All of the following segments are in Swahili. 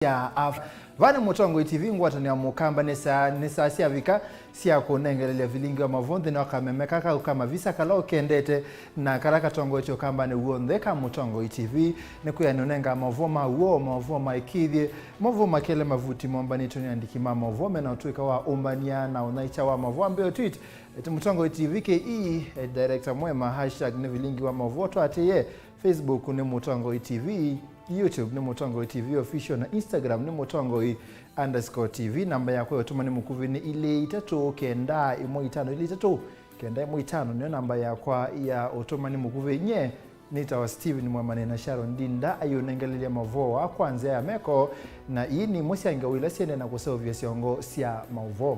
ya vane mutongo TV ngwata ni amukamba nesa sia vika sia konengelele Vilingi wa Mauvoo na kamemeka kama visa kala kendete na karaka tongo echo kamba ne uondeka mutongo TV ne kuyanonenga Mauvoo Mauvoo 8Th Mauvoo makele mavuti momba ni toni andiki Mauvoo na utuika wa umbania na unaicha wa Mauvoo ambayo tweet mutongo TV ke director mwema # ne Vilingi wa Mauvoo to ateye Facebook ne mutongo TV, YouTube ni Mutongo TV official na Instagram ni Mutongo_TV. Namba yako yotuma ni mukuvi ni ile 3 kenda 15 ile 3 kenda 15 ni namba yako ya otuma ni mukuvi nye nita wa Steven Mwamane na Sharon Dinda ayonengelele Mauvoo kwanza ya meko na hii ni musianga wila siende na kusovya siongo sia Mauvoo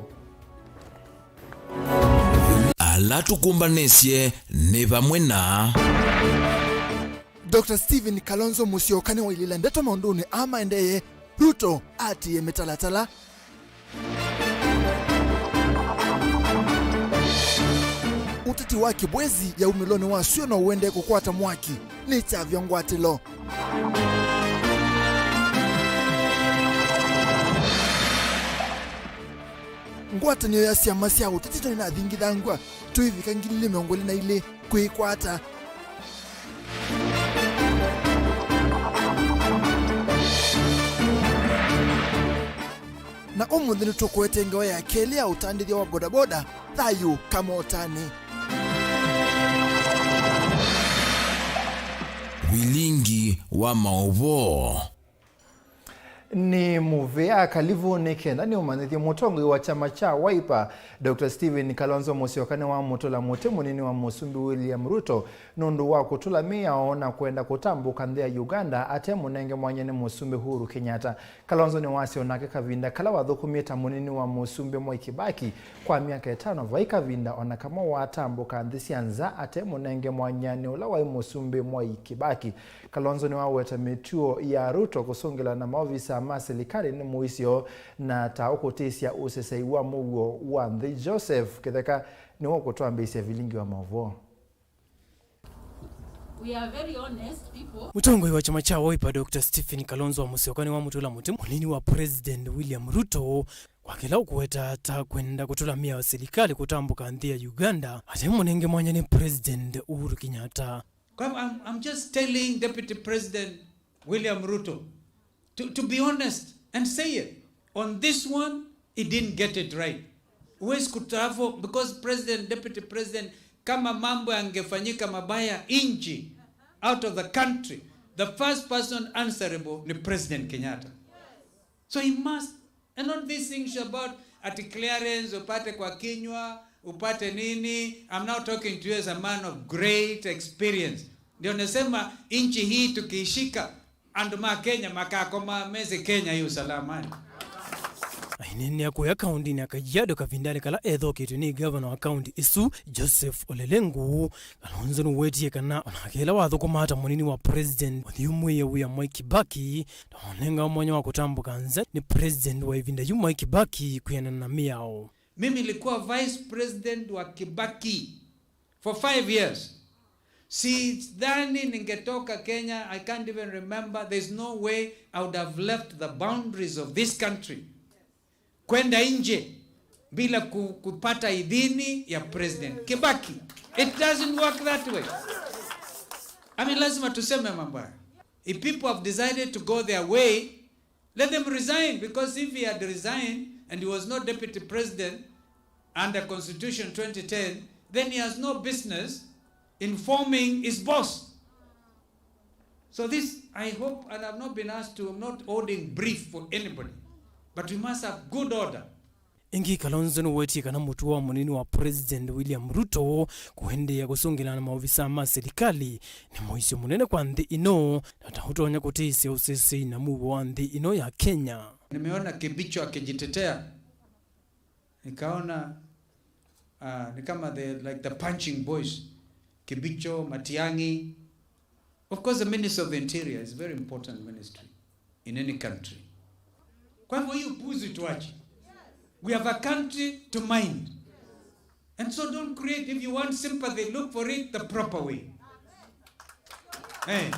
alatu kumbanesye ne bamwe na Dr. Steven Kalonzo Musyoka wa ilila ndeto maunduni ama endeye Ruto ati ye metalatala utati waki bwezi ya umiloni wa sio na uende kukwata mwaki ni chavyo ngwatilo ngwata niyo ya siya masia utati na dhingi dhangwa tu hivi kangilile miongoli na ile kuikwata na umuthini tukwete ngao ya keli ya utandithia wa bodaboda thayu kama utani Vilingi wa Mauvoo ni muvea kalivu nekenda ni umanithi mutongo wa chama cha Wiper Dr. Steven Kalonzo Musyoka wa mutola mote munini wa Musumbi William Ruto nundu wa kutula mia ona kwenda kutambuka nthia Uganda ate munenge mwanyene Musumbi Huru Kenyatta. Kalonzo ni wasi onake kavinda kala wathukumita munini wa Musumbi Mwai Kibaki kwa miaka 5 vaika vinda ona kama watambuka nthisianza ate munenge mwanyane ula wa Musumbi Mwai Kibaki. Kalonzo ni waweta mituo ya Ruto kusongela na maofisa maserikali ni muisio na taokotesia usesei wa mugo wa Nthi Joseph ketheka ni wokutoa mbisi Vilingi wa Mauvoo. We are very honest people. Mutongo wa chama cha Wiper Dr. Stephen Kalonzo Musyoka wa mutula muti munini wa President William Ruto kwa kila ukuweta ta kwenda kutula mia wa serikali kutambuka nthia Uganda ate munenge mwanyane President Uhuru Kenyatta. I'm just telling Deputy President William Ruto to be honest and say it. On this one, he didn't get it right. Uwezi kutafo because Deputy President, kama mambo yangefanyika mabaya inchi out of the country, the first person answerable ni President Kenyatta. So he must, and all these things about ati clearance, upate kwa kinywa, upate nini. I'm now talking to you as a man of great experience. Ndio nasema inchi hii tukiishika anduma Kenya makakoma meze Kenya yu salamani. Ainene yako ya kaunti ni Kajiado kavindale kala edho kitu ni governor wa kaunti isu Joseph Olelengu Kalonzo nuwetie kana onakela watho kumata munini wa president wathiumwe ya uya Mwai Kibaki taonenga mwenye wa kutambuka nza ni president wa ivinda yu Mwai Kibaki kuyana na miao. Mimi nilikuwa vice president wa Kibaki for 5 years. Sidhani ningetoka Kenya, I can't even remember. There's no way I would have left the boundaries of this country kwenda nje bila kupata idhini ya President Kibaki. It doesn't work that way. I mean, lazima tuseme mambo haya. If people have decided to go their way, let them resign, because if he had resigned and he was not deputy president under Constitution 2010, then he has no business informing his boss. So this, I hope, and I've not been asked to, I'm not holding brief for anybody, but we must have good order. Ingi Kalonzo nuwetie kana mutu wa munini wa President William Ruto kuhende ya kusongela na maofisa ma serikali ni moisio munene kwa nthi ino na tahutonya kutisi ya usese na mugo wa nthi ino ya Kenya. Nimeona Kibicho akijitetea, nikaona ni kama like the punching boys. Kibicho, Matiangi. Of course, the Minister of the Interior is a very important ministry in any country. Kwa hivyo hiyo puzi tuache. We have a country to mind. And so don't create, if you want sympathy, look for it the proper way. Hey.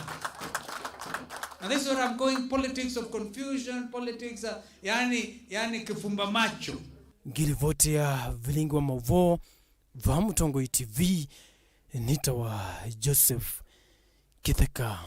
And this is what I'm calling politics of confusion, politics yani kifumba macho. Ngirivoti ya Vilingi wa Mauvoo va Mutongo TV nita wa Joseph Kitheka.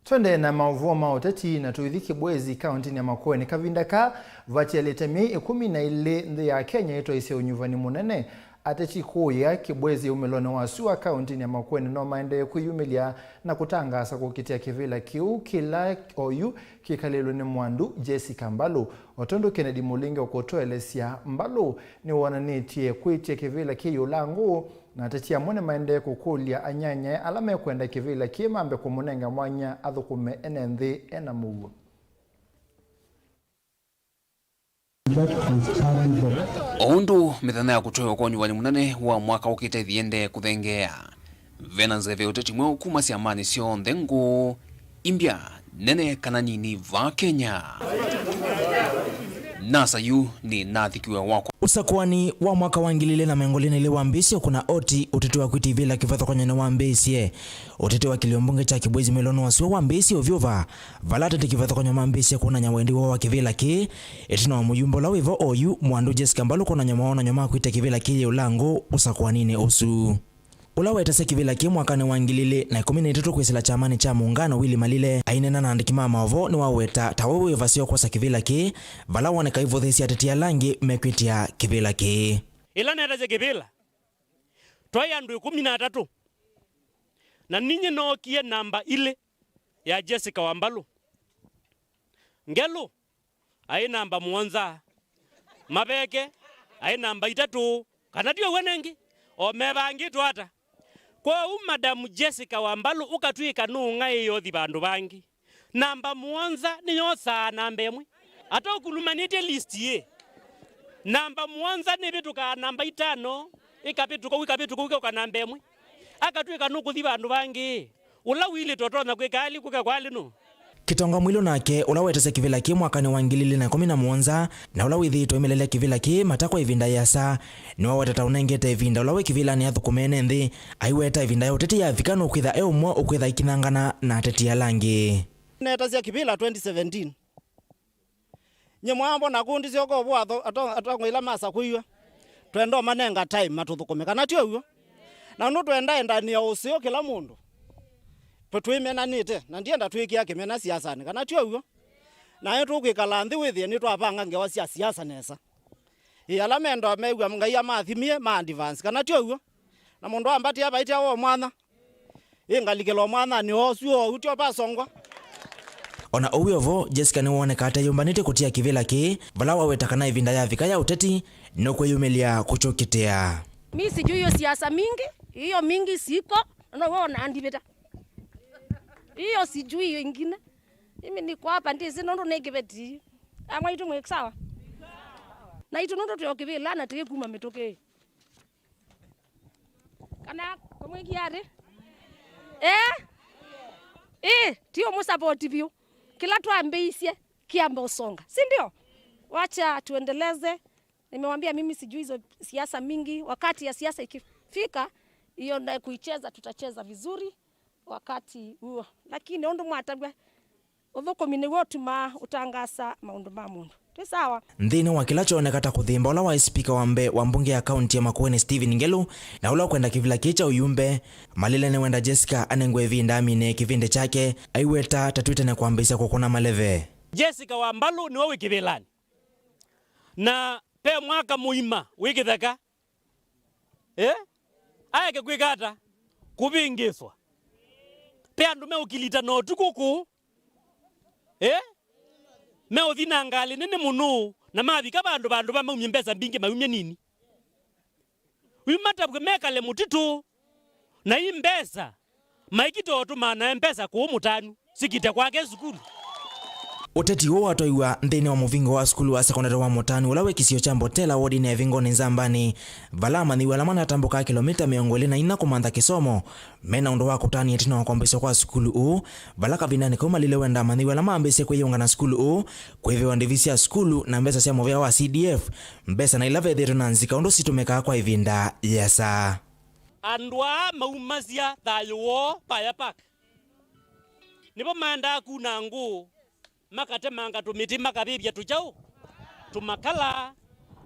Twende na Mauvoo maoteti na tuithiki bwezi kaunti ya Makueni kavindaka vatialete mei 12 nthi ya Kenya ito ise unyuvani munene atechi kuya kibwezi umelone wasua kaunti ya Makueni no maende kuyumilia na kutangasa kukitia kivila kiu kila oyu kikalelo ni mwandu Jessica Mbalu otondo Kennedy Mulinge okotoelesia Mbalu ni wananitie kuitia kivila kiyu langu na tetia mwene maende kukulia anyanye alame kwenda kivila kimambe kumunenga mwanya athukume enenthi ena mugu. Oundu mithana ya kutoa kwa nyuwani munene wa mwaka ukite thiende kuthengea venanze ve uteti mwe kuma siamani sio nthengu imbia nene kana nini va Kenya nasa yu ni nathikiwe wako usakwani wa mwaka wa ngilile na mengolini ile wambisi kuna oti utete wa kuitivila kifatha kwa nyana wambisi utete wa kiliombunge cha kibwezi melono wasiwa wambisi ovyova valata tikifatha kwa nyama wambisi kuna nyawendi wa kivila ki etina wa muyumbo la wivo oyu mwandu Jessica Mbalu kuna nyama wana nyama kuita kivila ki ulango usakwanini osu ulawa etase kivila ki mwakane wa ngilile na 13 kwisila chamani cha muungano Willy Malile ainena na andikima Mauvoo ni waweta tawewe vasio kwa kivila ki vala waneka hivyo thesi atetia langi mekwitia kivila ki ilana etaze kivila toya andu 13 na ninyi nookie namba ile ya Jessica wa Mbalu ngelu ai namba muonza mabeke ai namba 3 kana dio wenengi o mebangi twata kwa Madam Jessica wa Mbalu ukatwika nunga iyo thi bandu bangi namba muonza ni yosa namba emwe ata ukulumanite list ye namba muonza ni bituka namba 5 ikapituka wika namba emwe akatwika nukuthi bandu bangi ula wili totona kwikali kuka kwali no kitonga mwilo nake ula wetese kivila ki mwakani wa ngilili na 11 na ula withito imelele kivila ki matakwa ivinda yasa niwa watata unengete ivinda ula we kivila ni athukumene nthi aiweta ivinda ya uteti ya vikano ukwitha eumwa ukwitha ikinangana na teti ya langi netasia kivila 2017 nyemwambo na kundi sioko bwa atongo ila masa kuiwa twendo manenga time matuthukume kana tio uyo na no twenda ndani ya usio kila mundu twimena nite na ndienda twikia kimena siasa ni kana tio uyo na yetu kwikala nthi withie ni twapanga ngewa cia siasa nesa ala mendo meigwa ngai amathimie ma advance kana tio uyo na mundu ambati abaita wo mwana ingalikelo mwana ni osio utio pasongwa ona uyovo Jessica ni woneka ata yumbanite kutia kivila ki vala waweta kana ivinda ya vika ya uteti no kweyumelia kuchokitea mimi sijui hiyo siasa mingi hiyo mingi siko unaona andibeta hiyo sijui hiyo ingine mimi niko hapa ndizi nondo negibeti amwa itu mwe sawa na itu nondo tuyokivila na tike kuma metoke kana komwe kiare tio musupport view kila tuambeisye kiamba usonga si ndio wacha tuendeleze nimewambia mimi sijui hizo siasa mingi wakati ya siasa ikifika hiyo na kuicheza tutacheza vizuri wakati huo lakini ondo mwatagwa uthoko mine wotu ma utangasa maundu ma mundu ti sawa nthini wa kila chonekata kuthimba ula wa speaker wa mbe wa mbunge ya kaunti ya Makueni Stephen Ngelu na ula kwenda kivila kicha uyumbe Malile ne wenda Jessica anengwe vinda amine kivinde chake aiweta tatwite ne kuambisa kukuna maleve Jessica wa Mbalu ni wewe kivilani na pe mwaka muima wiki thaka aya ke kwikata kubingiswa pe andu me ukilita no tukuku me uthina ngali nene munu na mathika bandu bamumye mbesa mbingi mayumye nini wimata bwemekale mutitu na imbesa maikitoto mana mbesa ku mutanu sikite kwake sukulu uteti wo watoiwa nthini wa muvingo wa skulu wa sekondari wa Mutani ula wekisio cha Mbotela wodi na vingo ni Nzambani valama ni walamana tambuka kilomita 204 kumantha kisomo mena undo wa kutani etina wa kwambiswa kwa skulu u valaka vinani kuma lile wenda mani walama ambese kuyunga na skulu u kwewe ndivisi ya skulu na mbesa cia movea wa CDF mbesa na ilave dheto na nzika undo situmeka kwa ivinda yesa andwa maumazia thayo paya pak nibo manda kuna ngu makate manga tumiti makabibya tujau tumakala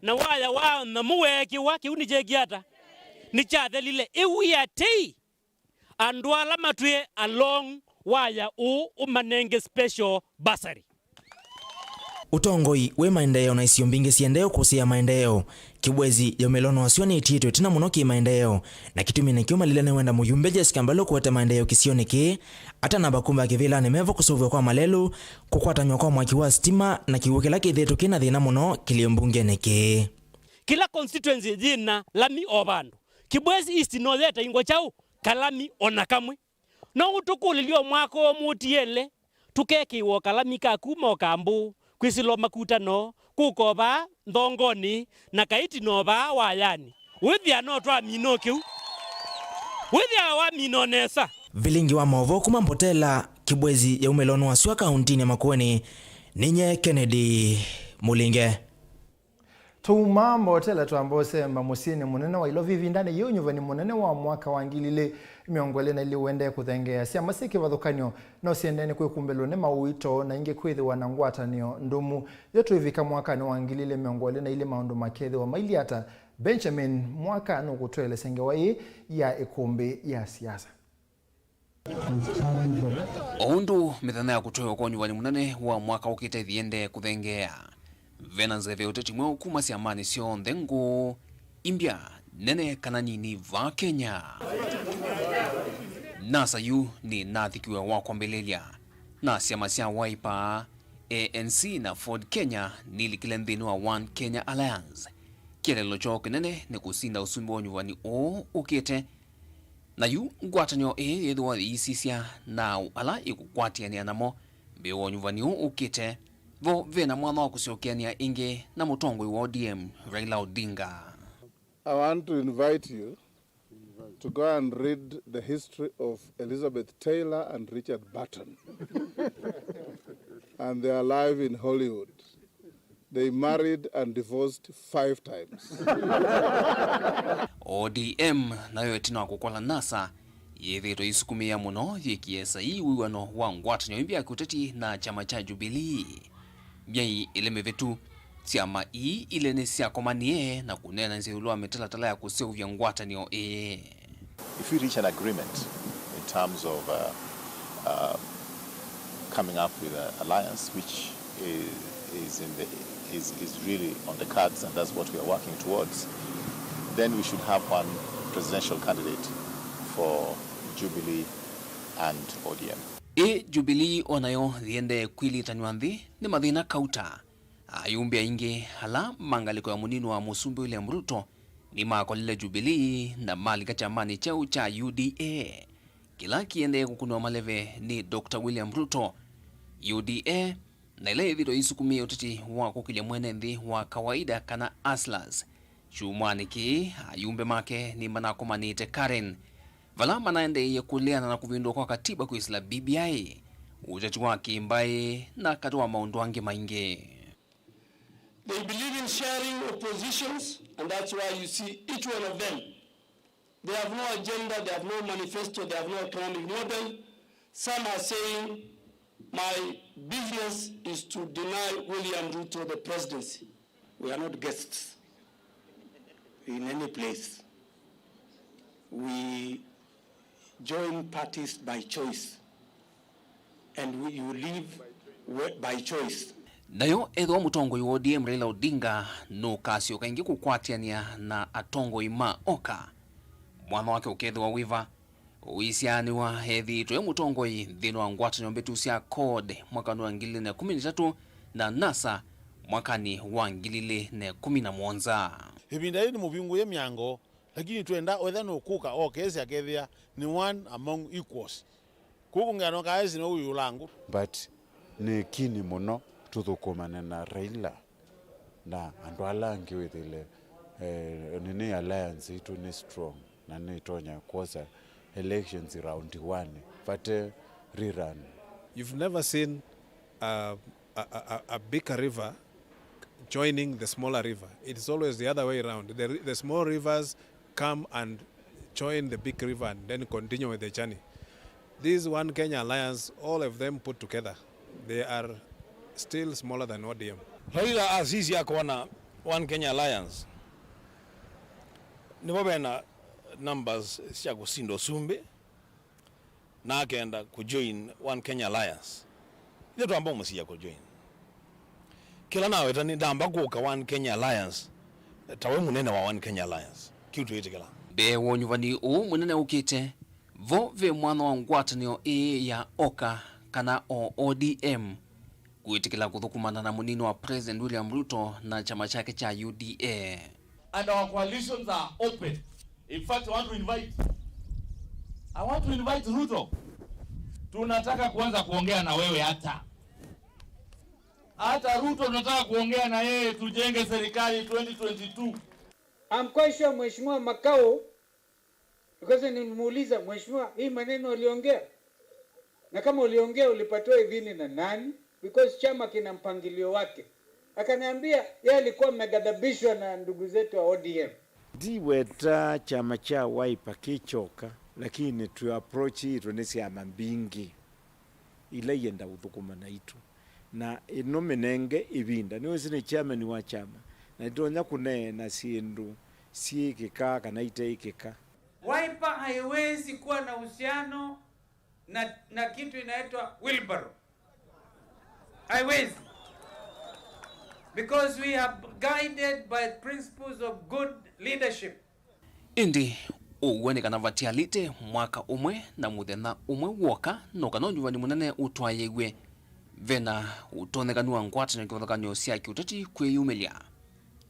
na waya wa na muweki wa kiuni jegiata ni chathe lile iwiate andwala matwe along waya umanenge special bursary. Utongoi we maendeleo na isio mbingi siendeo kusia maendeleo kibwezi ya melono wasioni itito tina munoki maendeleo na kitumi nekiuma lile wenda muyumbe Jessica Mbalo kuwata maendeleo kisioniki ata nabakumba kivila nemevo kusuvwe kwa malelu kukwata nywa kwa mwaki wa stima na kiwuke laki dhetu kina dhina muno kiliyombunge neke. Kila constituency jina lami obandu kibwezi East Northeta ingwa chau kalami onakamwe na utukulilio mwako mutiele tukeki wo kalami kakuma okambu kwisilo makutano kukoba ndongoni na kaiti noba wayani withia no twa mino kiu withia wa mino nesa. Vilingi wa Mauvoo kuma Mbotela kibwezi ya umelono wa Sua kaunti ya Makueni ninye Kennedy Mulinge. Tuma Mbotela tuambose mamusini munene wa ilovi vindane yonyuva ni munene wa mwaka wangilile miongole na ili uende kuthengea sia masiki vadhukanyo no siendeni kuikumbelo ne mauito na inge kwithi wanangwata niyo ndumu yotu hivika mwaka ni wangilile miongole na ili maundu makethi wa maili hata Benjamin mwaka nukutuele senge wa hii ya ikumbi ya siasa. Oundu mithana ya kutoa kwa nyuwani munene wa mwaka ukite thiende kuthengea Venanze vya uteti mweo kumasi amani sio ndengu imbia nene kananyini va Kenya. Nasa yu ni nathikiwa wakwambelelia na siama sia Wiper, ANC na Ford Kenya nili kilendhini wa One Kenya Alliance. Kielelo choke nene ni kusinda usumbi wa nyuwani o ukite na yu ngwatanyo yedhuwa isisia na ala ikukwatiania namo bewa nyuwani o ukite vo vena mwana wa kusiokiania inge na mutongwe wa ODM Raila Odinga. I want to invite you to go and read the history of Elizabeth Taylor and Richard Burton. And they are alive in Hollywood. They married and divorced 5 times. ODM nayo etina kukola nasa yethito isukumia muno yekiesa iwiwano wa ngwatanyo imbia kuteti na chama cha Jubilee. Byai ileme vetu siama ilene siya komanie na kunena nziulua metala ya kusevya ngwatanyo If we reach an agreement in terms of coming up with an alliance which is really on the cards, and that's what we are working towards, then we should have one presidential candidate for Jubilee and ODM. Jubilee onayo thiende kwilitanywandhi ni mathina kauta ayumbia inge hala mangaliko ya munino wa musumbi William Ruto ni makolile Jubilee na malika chamani chau cha UDA. Kila kiende kukunwa maleve ni Dr. William Ruto UDA na ile dhito isukumia utiti wa kukilia mwenendi wa kawaida kana Aslas shumwaniki ayumbe make ni manakomanite Karen vala manaende ya kuleana na kuvindwa kwa katiba kuisla BBI utati wake mbaye na katoa maundu wange mainge. They believe in sharing oppositions, and that's why you see each one of them. They have no agenda, they have no manifesto, they have no economic model. Some are saying, my business is to deny William Ruto the presidency. We are not guests in any place. We join parties by choice, and you live by choice. Nayo edho mutongo wa ODM Raila Odinga no kasio kaingi kukwatiania na atongo ima oka mwana wake ukethwa wiva uisiani wa hethi to mutongo thino wa ngwatanyo mbetu cia code mwaka wa 2013 na NASA mwakani wa 2017. Ibinda ni mubingu ye myango lakini twenda wetha no kuka okesi akethia ni one among equals kukungano kaezi no uyulangu but ni kini muno tuthukumane na Raila na andu alangi withile nini alliance itu ni strong na ni tonya kosa elections round 1 but rerun. You've never seen a bigger river joining the smaller river. It's always the other way around. The small rivers come and join the big river and then continue with the journey. This One Kenya Alliance, all of them put together, they are still smaller than ODM. Raila Azizi yako na One Kenya Alliance. Ni wabena numbers siya kusindo sumbe na akaenda kujoin One Kenya Alliance. Ile tu ambao msiya kujoin. Kila nawe tani ndamba kuka One Kenya Alliance. Tawe munene wa One Kenya Alliance. Kitu yete kila. Be wonyuvani munene ukite vo ve mwana wa ngwatanio ya Oka kana ODM kuitikila kuthukumana na munini wa President William Ruto na chama chake cha UDA. And our coalitions are open. In fact, I want to invite Ruto. Tunataka kuanza kuongea na wewe hata Ruto tunataka kuongea na yeye tujenge serikali 2022. I'm quite sure Mheshimiwa Makao, because nimuuliza Mheshimiwa hii maneno uliongea. Na kama uliongea ulipatiwa idhini na nani? Because chama kina mpangilio wake. Akaniambia yeye alikuwa amegadhabishwa na ndugu zetu wa ODM. Diweta chama cha Wiper kichoka, lakini tu approach ito nesi amambingi. Ila yenda uthukumana itu. Na inomenenge ibinda. Niwe sini chama ni wa chama. Na itonya kunena sindu siikika kana iteikika. Wiper haiwezi kuwa na uhusiano na kitu inaitwa wheelbarrow. Haiwezi. Because we are guided by principles of good leadership. Indi uwene kana vatia lite mwaka umwe na muthenya umwe woka no kana nyuvani munene utwayegwe vena utonekanwa ngwatanio kithothakanio cia kiuteti kwiyumilia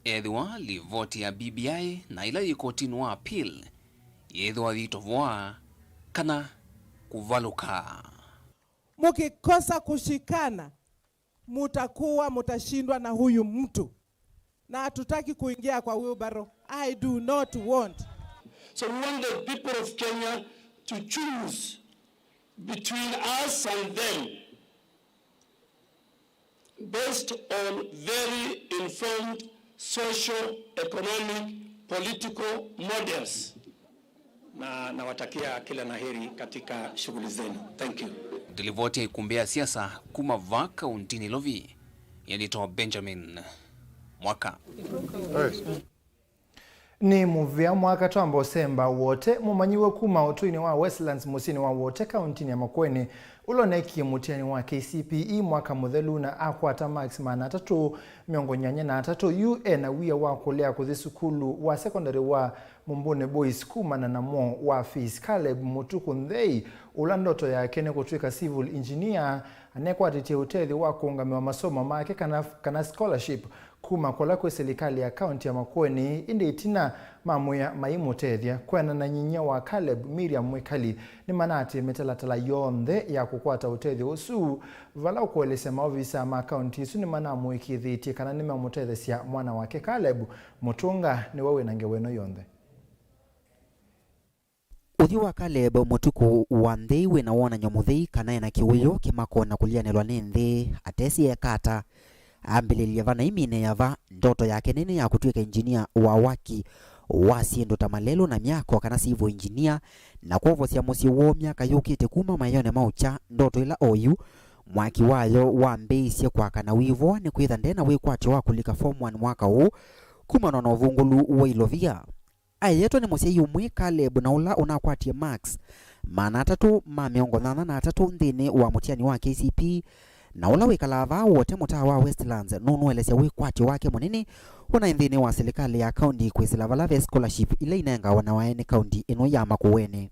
ethwa livoti ya BBI na ila ikotini wa appeal yethwa vitovwa kana kuvaluka. Mukikosa kushikana mutashindwa na huyu mtu, na hatutaki kuingia kwa wheelbarrow. I do not want. So we want the people of Kenya to choose between us and them based on very informed social, economic, political models. Na nawatakia kila laheri katika shughuli zenu. Thank you. Dilivoti ikumbea siasa kuma vaka untini lovi yalitoa Benjamin Mwaka. Ni muvia mwaka twamba Osemba wote mumanyiwe kuma utuini wa Westlands musini wa wote kauntini ya Makueni uloneki mutiani wa KCPE mwaka muthelu na akwata max mana 383 UN wia wa kulea kuthi sukulu wa secondary wa Mumbune Boys kumana na mo wa Fees Caleb Mutuku Nthei ula ndoto yake ni kutwika civil engineer anekwatitie utethi wa kuungamiwa masomo make kana scholarship kuma kola kwa serikali ya kaunti ya Makueni indi itina mamuya maimutethia kwena na nyinya wa Caleb Miriam Mwekali ni manati metalatala yonthe ya kukwata utethi usu vala ukwelese maovisa ma kaunti isu ni manamu ikithitie kana ni mamutethesia mwana wake Caleb Mutunga ni wawe nange weno yonthe. Uthi wa Caleb Mutuku wa Nthei wina wona nyomuthei kana ena kiwio kimakona kulianelwa ni nthi atesi ekata ambililia vana imine yava ndoto yake nene ya kutwika engineer wa waki wa siendo tamalelo na miako kana sivo engineer na kwovo sia musi wo miaka yukite kuma mayone maucha ndoto ila oyu mwaki wayo wa mbeisye kwa kana wivo ni kwitha ndena wikwati wa kulika form 1 mwaka huu kuma nono uvungulu wa ilovia. Ayeto ni musi yumwe Caleb na ula unakwatie max mana 383 nthini wa mutiani wa KCP na ula wikalava wote mutaa wa Westlands nunuelesya wikwati wake munini una nthini wa serikali ya county kwisila vala scholarship ile inenga wana waene county ino ya Makueni.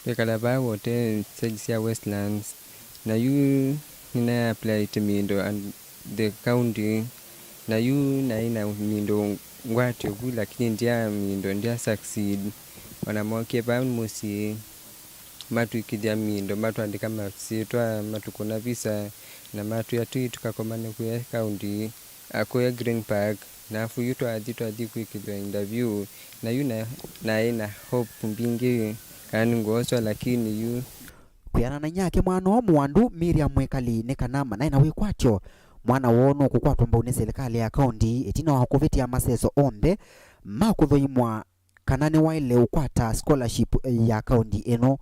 Wikalava wote sejisia Westlands na yu nina apply to mindo and the county na yu na ina mindo ngwati ugu lakini ndia mindo ndia succeed wanamokie pa musi matu ikidia mindo matu andika mafisitwa matu kuna visa na matu ya tui tukakomane kuya county akuya Green Park na afu yuto adhi kuikidia interview na yu na ina hope mbingi kani ngoswa lakini yu kuyana na nyake mwana wa mwandu Miriam Mwekali nekanama na ina wikwatyo mwana wono kukwatwa mbaune serikali ya county etina wa kuvetia maseso ombe makuthoimwa kanane waile ukwata scholarship ya county eno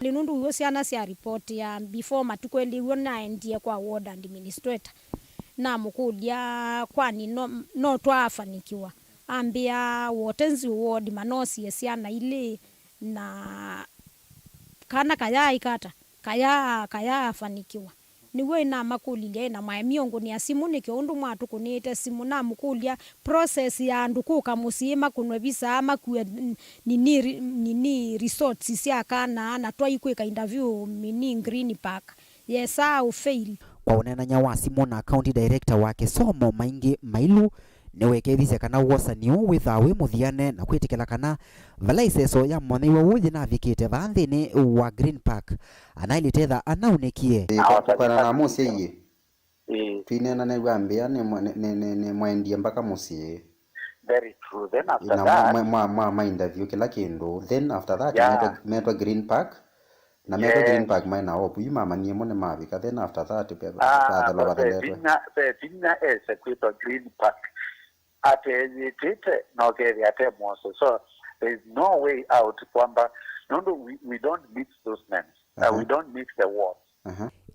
Linundu huyo siana sia report ya before matukweli wona endie kwa ward administrator na mukudia kwani no twafanikiwa ambia wotenzi ward manosi siana ile na kana kaya ikata kaya afanikiwa niwe na makulilia na miongo ni asimu ni kiondu mwatu kunite simu na mukulia process ya ndukuka musima kunwe bisa ama kuwe nini resorts sia kana na twa ikweka interview mini Green Park yesa u fail kwa unenanya wa simu na county director wake Somo Maingi Mailu newekethise kana wosa niu withawe muthiane na kwitikela kana valaiseso ya mwana wa wuthi na vikite vanthini wa Green Park anailitetha anaunekie kwa na musi ye twinena ne gwambia ne mwaendie mpaka musi. Very true. Then after that ma interview kila kindu, then after that metwa Green Park na metwa Green Park maina opu yu mama niye mone mavika, then after that Vina executor Green Park ate no keri ate moso. So there is no way out kwamba we don't mix those names. We don't mix the words.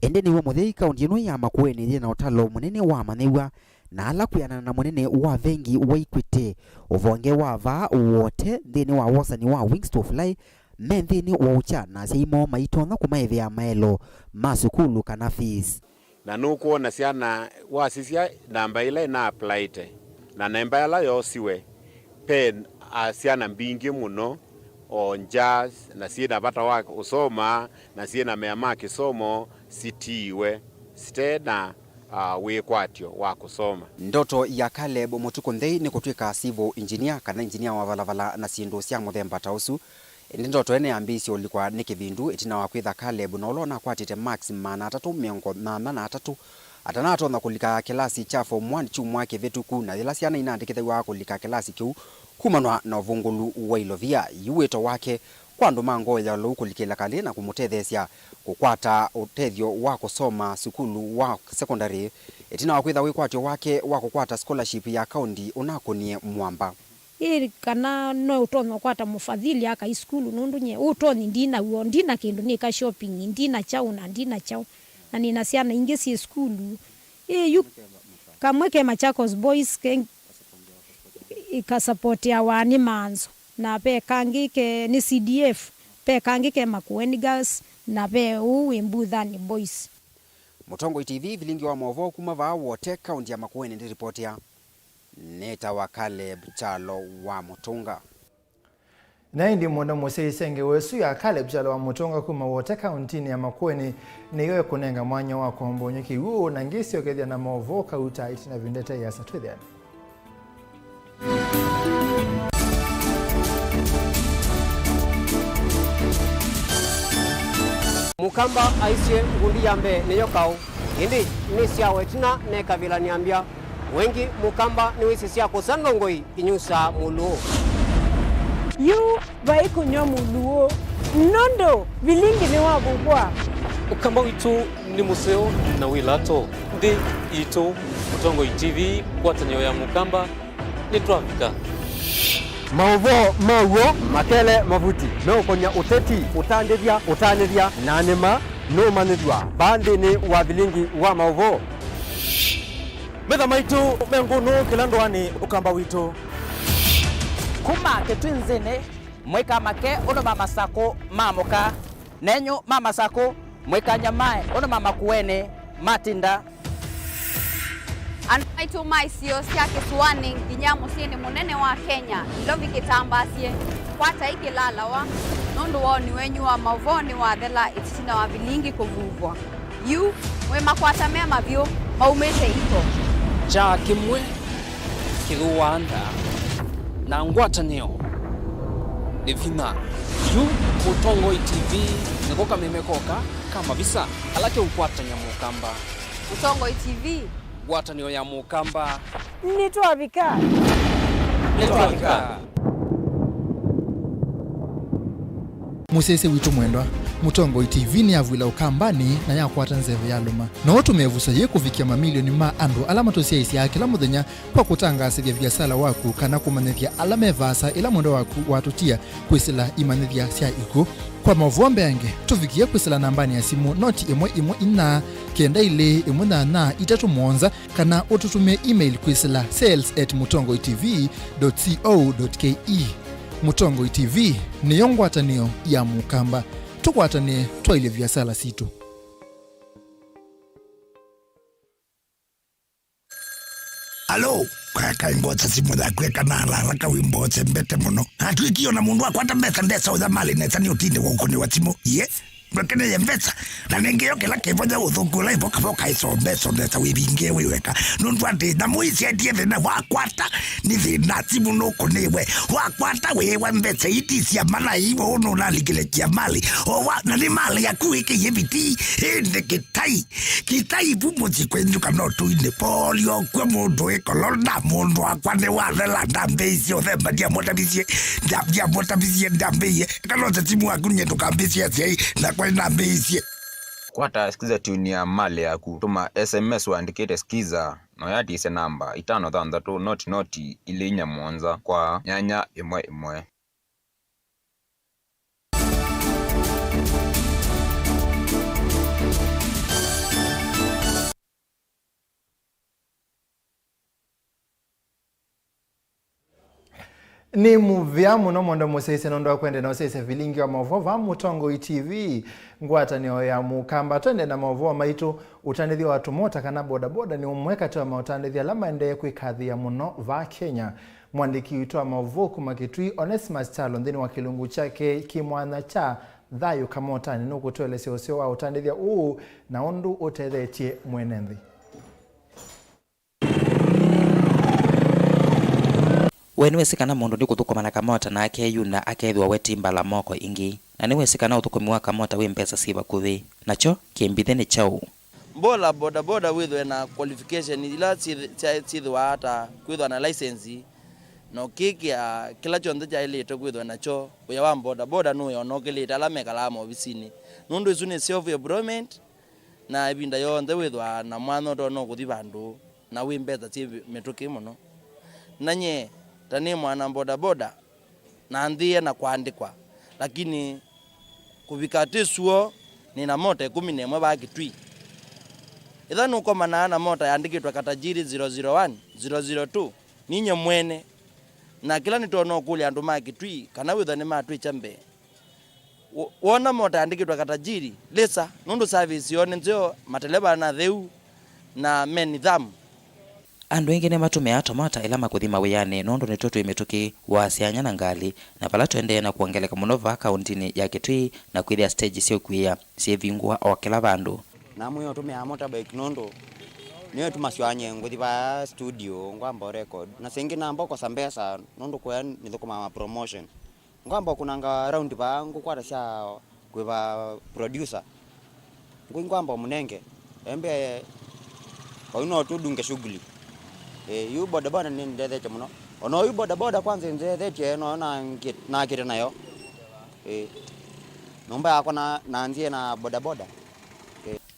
Ende niwe muthei kaunti ino ya Makueni na utalo munene wa manewa na ala kuyana na munene wa vengi wa Equity uvonge wa va wote thini wa wasani wa Wings to Fly mendhini wa ucha na seimo maitona kumaithia maelo masukulu kana fees na nukuona siana wasisia namba ile na applyte na namba ile yosiwe pen asiana mbingi muno on jazz na siena bata wake usoma na siena meama kisomo sitiwe stena wekwatyo wa kusoma. Ndoto ya Caleb Mutukunthei ni kutwika civil engineer kana engineer wa valavala na sindu cia muthemba tausu. Ndi ndoto ene ambisio likwa ni kibindu itina wa kwitha Caleb na ulona kwatite max mana 383 atanato na kulika kilasi cha form 1 chumwa kevetuku na ila ciana inandikithe wa kulika kilasi kiu kumanwa na vungulu wa ilovia yuweto wake kwandu mango ya lukulikila kali na kumutethesia kukwata utethio wa kusoma sukulu wa secondary itina wakwitha wikwatio wake wa kukwata scholarship ya county unakonie mwamba iri kana no utono kwata mufadhili aka iskulu nundunye utoni ndina kindu nika shopping ndina chau na nina siana ingesi skulu yu kamweke Machakos Boys ikasupport wani manzo na pe kangike ni CDF pe kangike Makueni Girls na pe Uwimbuthani Boys. Mutongo TV Vilingi wa Mauvoo kuma va wote kaunti ya Makueni ndi report ya Neta wa Caleb Chalo wa Mutunga. Na indi mwanda mwese isenge wesu ya Caleb Chalo wa Mutunga kuma wote kaunti ya Makueni ni yoye kunenga mwanya wa kumbonyeki uo na ngisi okethia na Mauvoo kauta itina vindete ya satwithiani. Mukamba aisye ngundi yambe niyo kau indi ni siawe tina ne kabila niambia wengi Mukamba ni wisi siya kusandongoi inyusa muluo yu vai kunyo muluo nondo Vilingi ni wabubwa Mukamba witu ni museo na wilato ndi ito Mutongo TV kwatanyo ya Mukamba ni trafika Mauvoo makele mavuti meukonya uteti utandithia nanima no manithwa bandi ni wa Vilingi wa Mauvoo metha maitu mengunu kilandwani ukamba witu kuma ketwinzene mweka make ono mama sako mamoka nenyo mama sako mweka nyamae ono mama kuene matinda Anaitu maisio siya kisuwani kinyamu sieni munene wa Kenya ilovi kitambasie kwata iki lalawa nundu wao ni wenyu wa Mauvoo ni wa thela ititina wa Vilingi kuvuvwa yu wema kwata mema vyo maumete ito cha kimwe kiruanda na ngwatanio ni vina yu Mutongo TV nikoka memekoka kama visa alake ukwatanya Mukamba Mutongo TV ngwatanio ya Mukamba nitwavika musese witu mwendwa Mutongo TV ni avwila ukambani na yakwata nzeve ya luma na otumevusa ye kuvikia mamilioni ma andu alama tosia isi ya kila muthenya kwa kutangasa vya biasala waku kana kumanethia alama evasa ila mwendo waku watutia kwisila imanethia sia iko kwa Mauvoo mbenge tuvikie kwisila nambani ya simu noti imwe ina kenda ile imwe na itatu monza kana ututume email kwisila sales@mutongotv.co.ke. Mutongo TV ni yongwatanio ya mukamba tukwatane twaile biasala situ. Alo, kaka ingota simu da kweka na haraka wimbo mbete muno. Atwikio na mundu akwata mbesa ndesa uza mali nesa ni utinde wukuni wa timu. Ye, mwekene ye mbesa. Na nengeyo kila kevoja uthukula ipoka foka iso mbesa ndesa wibinge wiweka. Nundu ati na muisi atie vina wakwata ni vina timu nuko niwe. Wakwata wewa mbesa itisi ya mala iwo uno naligile kia mali. Owa na ni mali ya kuike yebiti. Hende kitai pumuzi kwenyu kanotu ine polio kwe mundu ekolonda mundu wakwane walela ndambezi othemba diamotabizie ndambeye kalote timu wakunye tukambizie zei na kwa ndambezi kwata skiza tuni ya mali ya kutuma SMS waandikite skiza no yati ise namba 532 noti ile inya monza kwa nyanya imwe. Ni muvya muno mondo musese nondo kwende na usese Vilingi wa Mauvoo va Mutongo TV ngwata ni ya mukamba twende na Mauvoo maitu utanithia watu mota kana boda ni umweka tu ama utanithia lama endeye kwikadhia muno va Kenya. Mwandiki witwa Mauvoo kumakitui Onesimus Chalo ndini wa kilungu chake kimwana cha thayu kamotani nuku tuele sio wa utanithia na undu utethetie mwenenthi. Weniwesikana mundu ndi kuthukumana kamota na akeyuna akethwa wetimbala moko ingi na niwesikana uthukumiwa kamota wi mpesa siva kuthi nacho kimbithe ni chau mbola boda withwe na qualification ila sithwa hata kwithwa na license no kikia kila chonde cha ile to kwithwa nacho uya wa boda no yo no kilita la mekala mo visini nundu isu ni self employment na ibinda yonde withwa na mwana to no kuthi bandu na wi mpesa si metuki muno nanye tani mwana boda na ndie na kuandikwa lakini kuvikati suo nina mota 11 bakitwi ithano koma na mota yandikitwa katajiri 001 002 ninye mwene na kila nitono kule andu makitwi kana witha ni matwi chambe wona mota yandikitwa katajiri lesa nundu service yone nzio mateleba na theu na menitham andu engine matume atomata ila makuthima wiyane nondo nitoto imetuki wa sianya na ngali na pala tuende na kuongeleka muno va kauntini ya Kitui na kwithia stage sio kuia sievingwa o kila bandu na mwe tume motorbike nondo niyo tumaswanye nguthi va studio ngwamba record na sengi namba kwa sambesa nondo kwa nithukuma promotion ngwamba kunanga round va ngukwata sha kwiva producer ngwamba munenge embe kwa ino tudunge shughuli yu boda ni ndethete muno ono yu boda kwanza ndethete no na kire nayo nomba yako na nzie na boda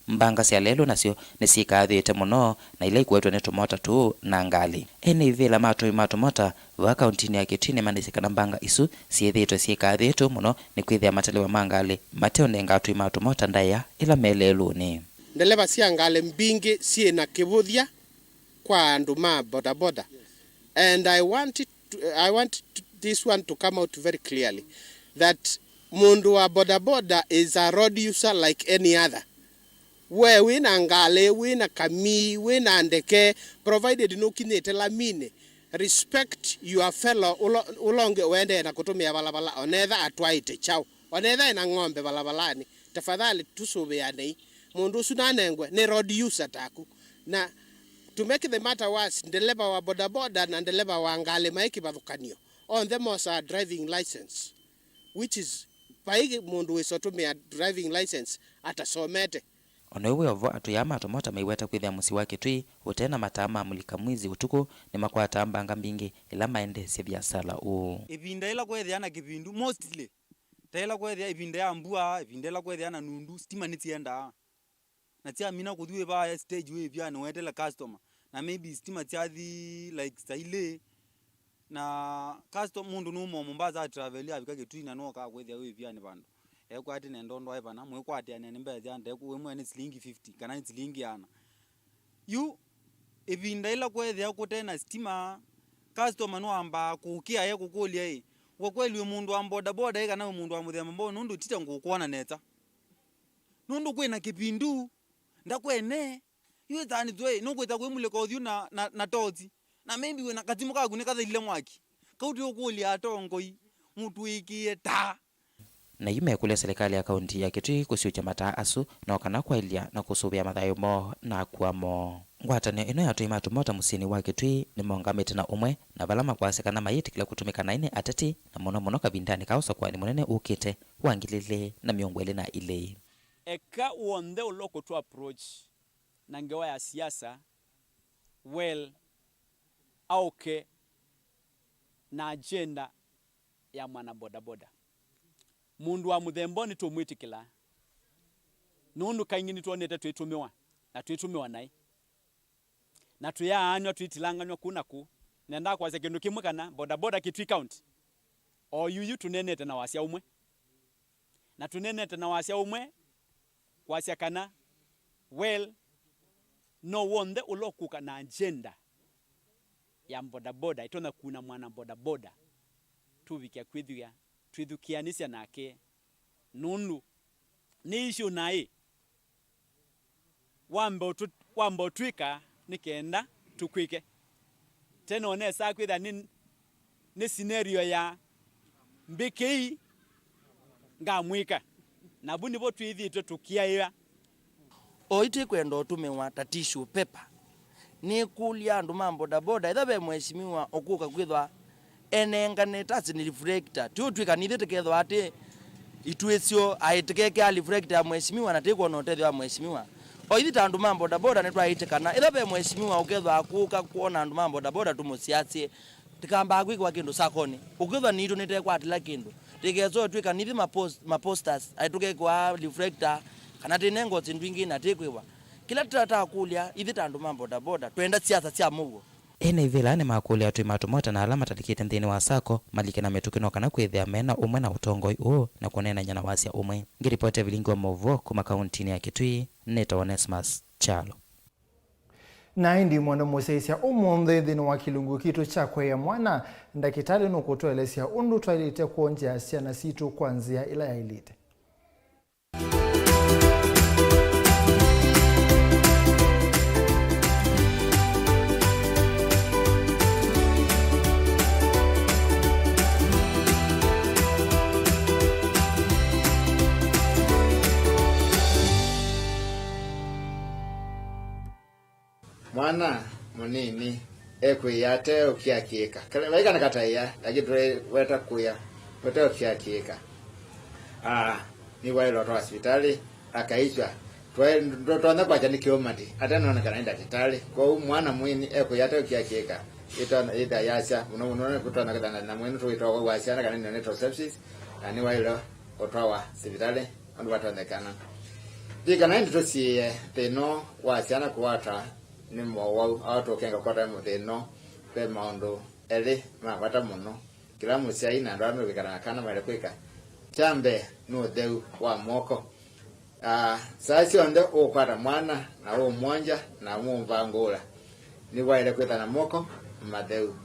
mbanga cia lelo nacio nisikathite muno na ile ikwetwa ni tumota tu na ngali ene ivela matomota va kauntini ya Kitui manisikana mbanga isu siethitwe sikathitu muno ni kwithia matelewa mangali mateo nengatwi matomota ndaya ila meleluni ndeleva cia ngale mbingi siena kivuthia kwa andu ma boda and I want this one to come out very clearly that mundu wa boda is a road user like any other where wina ngale wina kami wina ndeke provided no kinete lamine respect your fellow ulonge wende na kutumia balabala onetha atwaite chao onetha ina ng'ombe balabalani tafadhali tusubeane mundu sunanengwe ni road user taku na to make the matter worse ndeleba wa boda na ndeleba wa ngale maiki bathukanio on them was a driving license which is paigi mundu wesotumia driving license atasomete onewe ovo atuyama atomota maiweta kwithia musi wa Kitui utena matama mulika mwizi utuku ni makwata mbanga mbingi ila maende se biasala ibinda ila kwethia na kipindu mostly tela kwethia ivinde ya mbua ivindela kwethia na nundu stima nitienda na tia mina kuthiwe ba stage we bia no wetela customer na maybe stima tiathi like style na customer mundu no mo mbaza travel ya bikage twina no ka kwethia we bia ni bandu ekwati nendondo aipa na mwe kwati ane mbeze ande ku mwe ni silingi 50 kana ni silingi ana you ivinda ila kwethia kutena stima customer no amba kukia ye kukulia ye kwa kweli umundu wa boda boda kana umundu wa muthemba mbo nundu tita ngukuona neta nundu kwina kipindu ndakwene yu tani zwe nukwita kwimule kodhiu na tozi na maybe wena katimu kagu ne kathaile mwaki kauti ukulia atongoi mutu ikie ta na yume kule serikali ya kaunti ya Kitui kusiucha mataa asu na kana kwailia na kusubia mathayo mo na kuamo ngwatanio ino yatu imatumota musini wa Kitui ni mongamite na umwe na balama kwasekana mayiti kila kutumika na ine ateti na muno kabindani kausa kwa ni munene ukite wangilile na miongwele na ile eka uonde uloko to approach na ngewa ya siasa well auke na agenda ya mwana boda boda mundu wa muthemboni tumwitikila nundu kaingini tuonete twitumiwa na twitumiwa nai na tuyaanywa twitilanganywa kunaku nenda kwaze kindu kimwe kana boda boda Kitui county o yuyu tunenete na wasia umwe na tunenete na wasia umwe kwasia kana well no wonde ulokuka na agenda ya boda boda itona kuna mwana boda boda tuvikia kwithia twithukianisia nake nundu ni issue nai wambo twika nikenda tukwike tena onesa kwitha ni scenario ya mbiki ngamwika na buni bo twithitwe tukiaia oite kwenda utumewa tatishu pepa ni kulia andu mamboda boda ithabe mheshimiwa okuka kwithwa enengane tasi ni reflector tutwika ni thikethwa ati itwesio aitikeke ali reflector mheshimiwa na tiko no tethwa mheshimiwa oithita andu mamboda boda ne twaitikana ithabe mheshimiwa ukethwa akuka kuona andu mamboda boda tumusiasie tikamba gwikwa kindu sakoni ukethwa ni itu nite kwatila kindu tigezo twika ni ma posters aituke kwa reflector kana tinengo tindwingi na tikwiwa kila tata kulia ithita andu mamboda boda twenda siasa cia Mauvoo ene vila ni makuli atu imatumota na alama tatikite nthini wa sako malike na metukino kana kwithia mena umwe na utongoi uu na kunena nyana wasia umwe ngiripote Vilingi wa Mauvoo kuma kauntini ya Kitui Neto Onesmus Chalo na indi mwana museisia umunthe thini wa kilungu kitu cha kwea mwana ndakitali nukutuelesia undu twailite kuonja ciana situ kwanzia ila yailite mwana munini ekwiyate ukiakika kale laika nakataya lakini weta kuya weta ukiakika ni wailo to hospitali akaishwa twaenda kwa jani kiomati atana na kana daktari kwa mwana mwini ekwiyate ukiakika ita yasha unaona kutana kana na mwini tuitoa wasiana kana ni sepsis ani wailo otwawa hospitali andu watondekana dikana ndo si teno wasiana kuwata ni mwawa auto kenga kwata muthino pe maundu eli mabata muno kila musiai na ndano bikana kana male kwika chambe no deu wa moko sasa onde okwata mwana na wo mwanja na mumva ngola ni waile kwita na moko madeu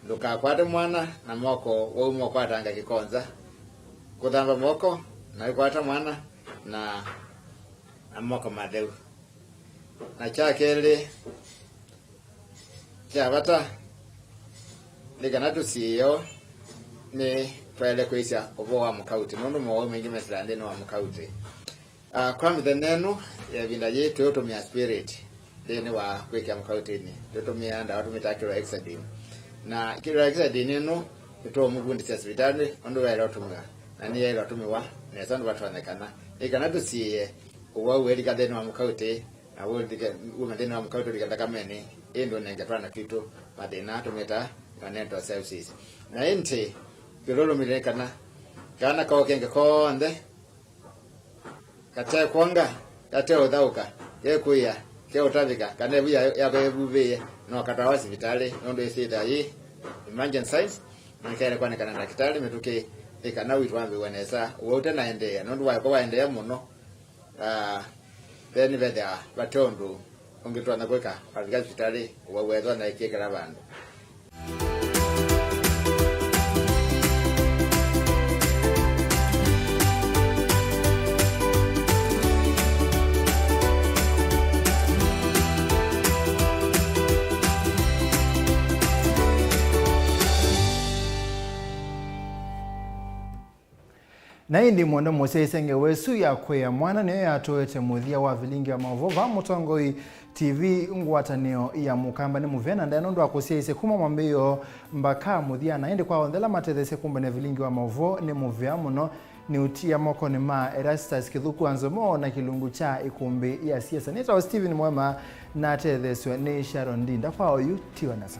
nduka kwata mwana na moko wo mwakwata anga kikonza kudamba moko na kwata mwana na moko madeu na chakele chabata liganatu siyo ni pale kuisha obo wa mkauti nono mwa mengi meslande no wa mkauti kwa mtheneno ya vinda yetu tumia spirit deni wa kweka mkauti ni tumia anda watu mitakiro exadine na kilo exadine no to mugundi cha hospitali ndo wale tumwa na ni ile tumiwa na sandu watu wanekana liganatu siye uwa weli kadeni wa mkauti na umetena mkauto likataka mene endo nengetwana kitu madena tumeta kaneto services na ente bilolo milekana kana kokenge konde kate kwanga kate udauka yekuya ke utavika kana buya yabebuve no kata hospitali ndo isita hii emergency science nikere kwa kana daktari metuke ikana witwambe wanesa wote naendea ndo wa kwa endea muno then beda batondo ongitwa na kweka hospitali wawezwa na ikekera bandu. Na indi mwondo musesenge wesu ya kwea mwana niyo ya toete muthia wa Vilingi wa Mauvoo va Mutongoi TV ngwatanio ya mukamba ni muvena ndeno ndo akusese kuma mwambio mbaka muthia na indi kwa ondela matethese kumba ne Vilingi wa Mauvoo ni muvia muno ni utia moko ni ma Erastus Kithuku Anzomo na kilungu cha ikumbi ya siasa. Nita Steven Mwema na tetheswe ni Sharon Dinda kwa oyu tiwa nasa.